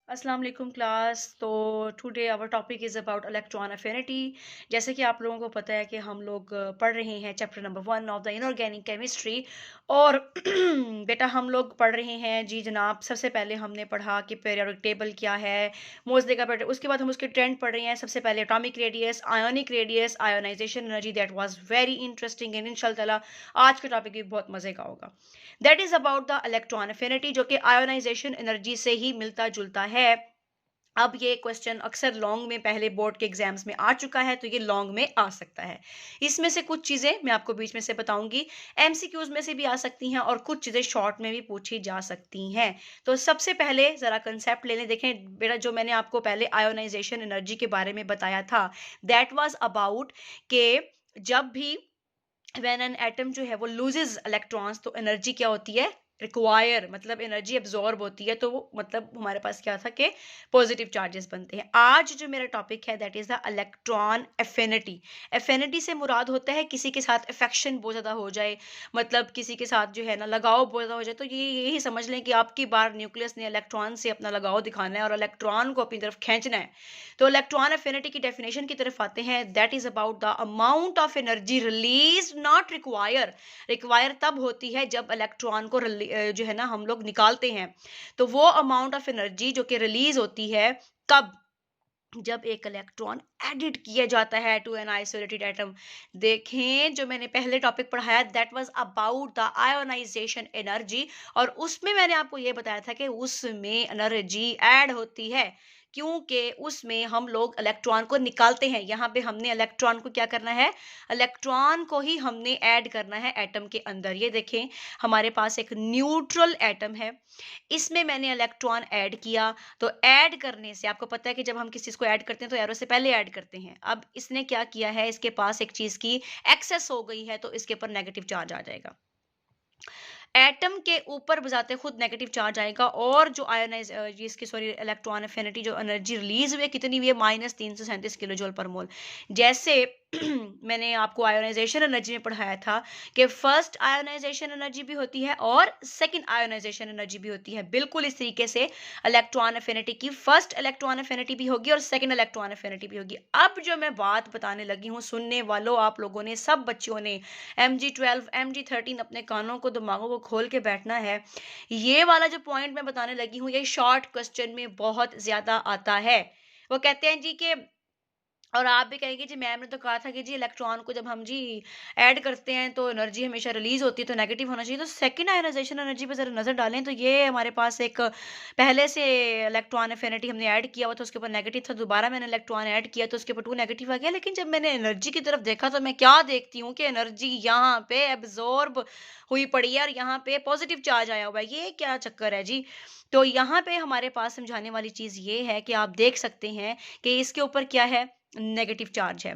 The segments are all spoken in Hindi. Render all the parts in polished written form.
अस्सलाम वालेकुम क्लास। तो today our topic is about electron affinity. जैसे कि आप लोगों को पता है कि हम लोग पढ़ रहे हैं chapter number 1 of the inorganic chemistry. और बेटा हम लोग पढ़ रहे हैं जी जनाब। सबसे पहले हमने पढ़ा कि पीरियोडिक टेबल क्या है, मोज़ले का पैटर्न। उसके बाद हम उसके ट्रेंड पढ़ रहे हैं। सबसे पहले atomic radius, ionic radius, ionization energy. That was very interesting and इंशाल्लाह ताला आज का टॉपिक भी बहुत मज़े का होगा। That is about the electron affinity, जो कि आयोनाइजेशन एनर्जी से ही मिलता जुलता है। अब ये क्वेश्चन अक्सर लॉन्ग में पहले बोर्ड के एग्जाम्स में आ चुका है, तो ये लॉन्ग में आ सकता है। इसमें से कुछ चीजें मैं आपको बीच में से बताऊंगी, एमसीक्यूज में से भी आ सकती हैं और कुछ चीजें शॉर्ट में भी पूछी जा सकती हैं। तो सबसे पहले जरा कंसेप्ट ले लें। देखें बेटा, जो मैंने आपको पहले आयोनाइजेशन एनर्जी के बारे में बताया था, दैट वाज अबाउट के जब भी व्हेन एन एटम जो है वो लूजेस इलेक्ट्रॉन्स, तो एनर्जी क्या होती है, रिक्वायर, मतलब एनर्जी एब्जॉर्ब होती है। तो वो मतलब हमारे पास क्या था कि पॉजिटिव चार्जेस बनते हैं। आज जो मेरा टॉपिक है that is the electron affinity. Affinity से मुराद होता है किसी के साथ अफेक्शन बहुत ज्यादा हो जाए, मतलब किसी के साथ जो है ना लगाव बहुत ज्यादा हो जाए। तो ये यही समझ लें कि आपकी बार न्यूक्लियस ने इलेक्ट्रॉन से अपना लगाव दिखाना है और इलेक्ट्रॉन को अपनी तरफ खींचना है। तो इलेक्ट्रॉन एफिनिटी की डेफिनेशन की तरफ आते हैं। That is about the amount of energy release, not require. Require तब होती है जब इलेक्ट्रॉन को जो है ना हम लोग निकालते हैं। तो वो अमाउंट ऑफ एनर्जी जो कि रिलीज होती है कब, जब एक इलेक्ट्रॉन एडिट किया जाता है टू एन आइसोलेटेड एटम। देखें जो मैंने पहले टॉपिक पढ़ाया that was about the ionization energy, और उसमें मैंने आपको ये बताया था कि उसमें एनर्जी ऐड होती है क्योंकि उसमें हम लोग इलेक्ट्रॉन को निकालते हैं। यहाँ पे हमने इलेक्ट्रॉन को क्या करना है, इलेक्ट्रॉन को ही हमने ऐड करना है एटम के अंदर। ये देखें हमारे पास एक न्यूट्रल एटम है, इसमें मैंने इलेक्ट्रॉन ऐड किया। तो ऐड करने से आपको पता है कि जब हम किसी चीज को ऐड करते हैं तो एरो से पहले ऐड करते हैं। अब इसने क्या किया है, इसके पास एक चीज की एक्सेस हो गई है, तो इसके ऊपर नेगेटिव चार्ज आ जाएगा। एटम के ऊपर बजाते खुद नेगेटिव चार्ज आएगा, और जो आयोनाइज इसकी सॉरी इलेक्ट्रॉन एफिनिटी जो एनर्जी रिलीज हुई है कितनी हुई है, -337 किलो जूल पर मोल। जैसे मैंने आपको आयोनाइजेशन एनर्जी में पढ़ाया था कि फर्स्ट आयोनाइजेशन एनर्जी भी होती है और सेकंड आयोनाइजेशन एनर्जी भी होती है। बिल्कुल इस तरीके से इलेक्ट्रॉन एफिनिटी की फर्स्ट इलेक्ट्रॉन एफिनिटी भी होगी और सेकंड इलेक्ट्रॉन एफिनिटी भी होगी। अब जो मैं बात बताने लगी हूँ, सुनने वालों आप लोगों ने, सब बच्चों ने MG12 MG13 अपने कानों को दिमागों को खोल के बैठना है। ये वाला जो पॉइंट मैं बताने लगी हूँ ये शॉर्ट क्वेश्चन में बहुत ज्यादा आता है। वो कहते हैं जी कि, और आप भी कहेंगे जी मैम ने तो कहा था कि जी इलेक्ट्रॉन को जब हम जी ऐड करते हैं तो एनर्जी हमेशा रिलीज होती है, तो नेगेटिव होना चाहिए। तो सेकंड आयोनाइजेशन एनर्जी पे जरा नजर डालें, तो ये हमारे पास एक पहले से इलेक्ट्रॉन एफिनिटी हमने ऐड किया हुआ था, उसके ऊपर नेगेटिव था, दोबारा मैंने इलेक्ट्रॉन ऐड किया तो उसके ऊपर 2 नेगेटिव आ गया। लेकिन जब मैंने एनर्जी की तरफ देखा तो मैं क्या देखती हूँ कि एनर्जी यहाँ पे एब्जॉर्ब हुई पड़ी है और यहाँ पे पॉजिटिव चार्ज आया हुआ है। ये क्या चक्कर है जी। तो यहाँ पे हमारे पास समझाने वाली चीज ये है कि आप देख सकते हैं कि इसके ऊपर क्या है, नेगेटिव चार्ज है,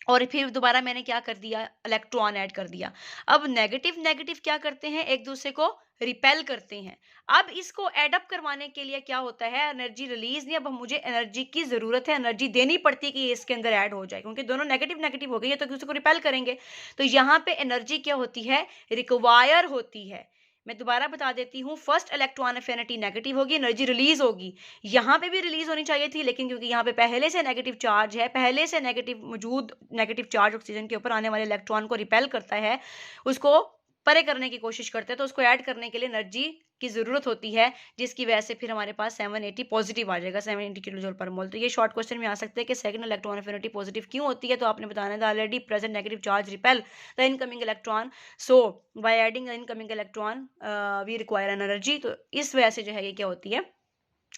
और फिर दोबारा मैंने क्या कर दिया, इलेक्ट्रॉन ऐड कर दिया। अब नेगेटिव नेगेटिव क्या करते हैं, एक दूसरे को रिपेल करते हैं। अब इसको एडअप करवाने के लिए क्या होता है, एनर्जी रिलीज नहीं, अब मुझे एनर्जी की जरूरत है, एनर्जी देनी पड़ती है कि ये इसके अंदर ऐड हो जाए, क्योंकि दोनों नेगेटिव नेगेटिव हो गई है तो एक दूसरे को रिपेल करेंगे। तो यहाँ पे एनर्जी क्या होती है, रिक्वायर होती है। मैं दोबारा बता देती हूँ, फर्स्ट इलेक्ट्रॉन एफिनिटी नेगेटिव होगी, एनर्जी रिलीज होगी। यहाँ पे भी रिलीज होनी चाहिए थी, लेकिन क्योंकि यहाँ पे पहले से नेगेटिव चार्ज है, पहले से नेगेटिव मौजूद नेगेटिव चार्ज ऑक्सीजन के ऊपर आने वाले इलेक्ट्रॉन को रिपेल करता है, उसको परे करने की कोशिश करते हैं, तो उसको ऐड करने के लिए एनर्जी की जरूरत होती है, जिसकी वजह से फिर हमारे पास 780 पॉजिटिव आ जाएगा, 780 किलो जूल पर मोल। तो ये शॉर्ट क्वेश्चन में आ सकते हैं कि सेकंड इलेक्ट्रॉन एफिनिटी पॉजिटिव क्यों होती है, तो आपने बताना था already present negative charge repel the incoming electron, so by adding the incoming electron we require an energy. तो इस वजह से जो है ये क्या होती है,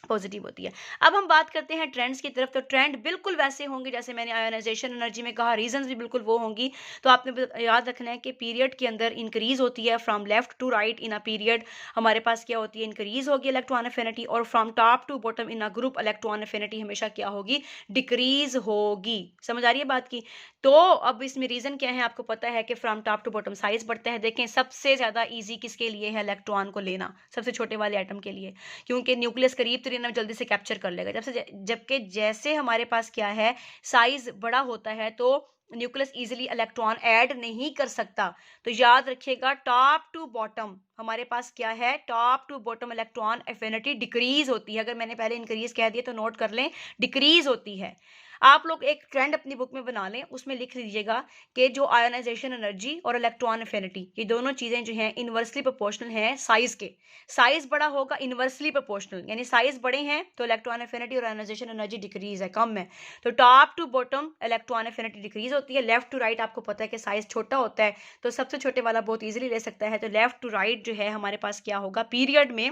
पॉजिटिव होती है। अब हम बात करते हैं ट्रेंड्स की तरफ। तो ट्रेंड बिल्कुल वैसे होंगे जैसे मैंने आयोनाइजेशन एनर्जी में कहा, रीजंस भी बिल्कुल वो होंगी। तो आपने याद रखना है कि पीरियड के अंदर इंक्रीज होती है from left to right in a period. हमारे पास क्या होती है, इंक्रीज होगी इलेक्ट्रॉन एफिनिटी, और from top to bottom in a group electron affinity हमेशा क्या होगी, डिक्रीज होगी। समझ आ रही है बात की। तो अब इसमें रीजन क्या है, आपको पता है कि from top to bottom size बढ़ता है। देखें सबसे ज्यादा इजी किसके लिए है, इलेक्ट्रॉन को लेना, सबसे छोटे वाले एटम के लिए, क्योंकि न्यूक्लियस करीब तो ना जल्दी से कैप्चर कर लेगा। जबकि जैसे हमारे पास क्या है, साइज बड़ा होता है तो न्यूक्लियस इजीली इलेक्ट्रॉन ऐड नहीं कर सकता। तो याद रखिएगा टॉप टू बॉटम हमारे पास क्या है, top to bottom electron affinity decrease होती है। अगर मैंने पहले इंक्रीज कह दिया तो नोट कर लें, डिक्रीज होती है। आप लोग एक ट्रेंड अपनी बुक में बना लें, उसमें लिख लीजिएगा कि जो आयोनाइजेशन एनर्जी और इलेक्ट्रॉन एफिनिटी, ये दोनों चीजें जो हैं इनवर्सली प्रोपोर्शनल हैं साइज के। साइज बड़ा होगा इनवर्सली प्रोपोर्शनल, यानी साइज बड़े हैं तो इलेक्ट्रॉन एफिनिटी और आयोनाइजेशन एनर्जी डिक्रीज है, कम है। तो top to bottom electron affinity decrease होती है। लेफ्ट टू राइट आपको पता है कि साइज छोटा होता है, तो सबसे छोटे वाला बहुत इजीली ले सकता है। तो लेफ्ट टू राइट जो है हमारे पास क्या होगा, पीरियड में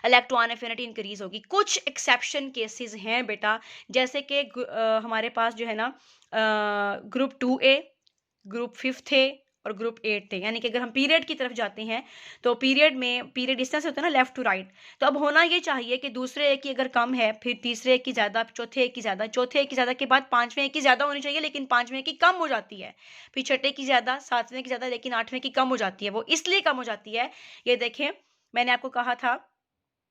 इलेक्ट्रॉन एफिनिटी इंक्रीज होगी। कुछ एक्सेप्शन केसेस हैं बेटा, जैसे कि हमारे पास जो है ना ग्रुप 2A, ग्रुप 5th ए और ग्रुप 8th थे। यानी कि अगर हम पीरियड की तरफ जाते हैं तो पीरियड में, पीरियड इस तरह से होता है ना लेफ्ट टू राइट, तो अब होना ये चाहिए कि दूसरे एक की अगर कम है, फिर तीसरे एक की ज्यादा, चौथे एक की ज्यादा, चौथे एक की ज्यादा के बाद पांचवें एक की ज्यादा होनी चाहिए, लेकिन पांचवें की कम हो जाती है। फिर छठे की ज्यादा, सातवें की ज्यादा, लेकिन आठवें की कम हो जाती है। वो इसलिए कम हो जाती है, ये देखें मैंने आपको कहा था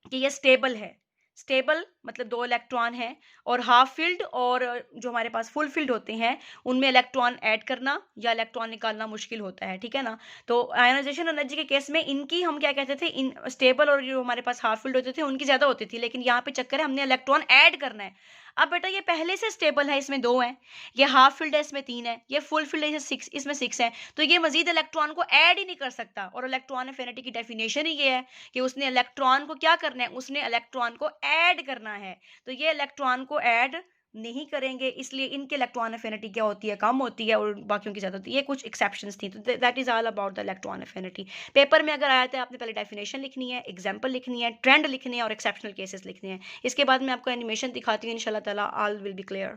कि ये स्टेबल है। स्टेबल मतलब दो इलेक्ट्रॉन हैं, और हाफ फील्ड और जो हमारे पास फुल फील्ड होते हैं उनमें इलेक्ट्रॉन ऐड करना या इलेक्ट्रॉन निकालना मुश्किल होता है, ठीक है ना। तो आयोनाइजेशन एनर्जी के केस में इनकी हम क्या कहते थे, इन स्टेबल और जो हमारे पास हाफ फील्ड होते थे उनकी ज्यादा होती थी, लेकिन यहाँ पे चक्कर है हमने इलेक्ट्रॉन ऐड करना है। अब बेटा ये पहले से स्टेबल है, इसमें 2 हैं, ये हाफ फील्ड है इसमें 3 है, ये फुल फील्ड है इसमें 6 है, तो ये मजीद इलेक्ट्रॉन को ऐड ही नहीं कर सकता। और इलेक्ट्रॉन एफिनिटी की डेफिनेशन ही ये है कि उसने इलेक्ट्रॉन को क्या करना है, उसने इलेक्ट्रॉन को ऐड करना है। तो ये इलेक्ट्रॉन को ऐड नहीं करेंगे, इसलिए इनके इलेक्ट्रॉन एफिनिटी क्या होती है, कम होती है, और बाकियों की ज्यादा होती है। ये कुछ एक्सेप्शंस थी, तो that is all about the electron affinity. Paper में अगर आया तो आपने पहले डेफिनेशन लिखनी है, एग्जांपल लिखनी है, ट्रेंड लिखनी है और एक्सेप्शनल केसेस लिखने हैं। इसके बाद मैं आपको एनिमेशन दिखाती हूँ, इंशाल्लाह ताला ऑल विल बी क्लियर।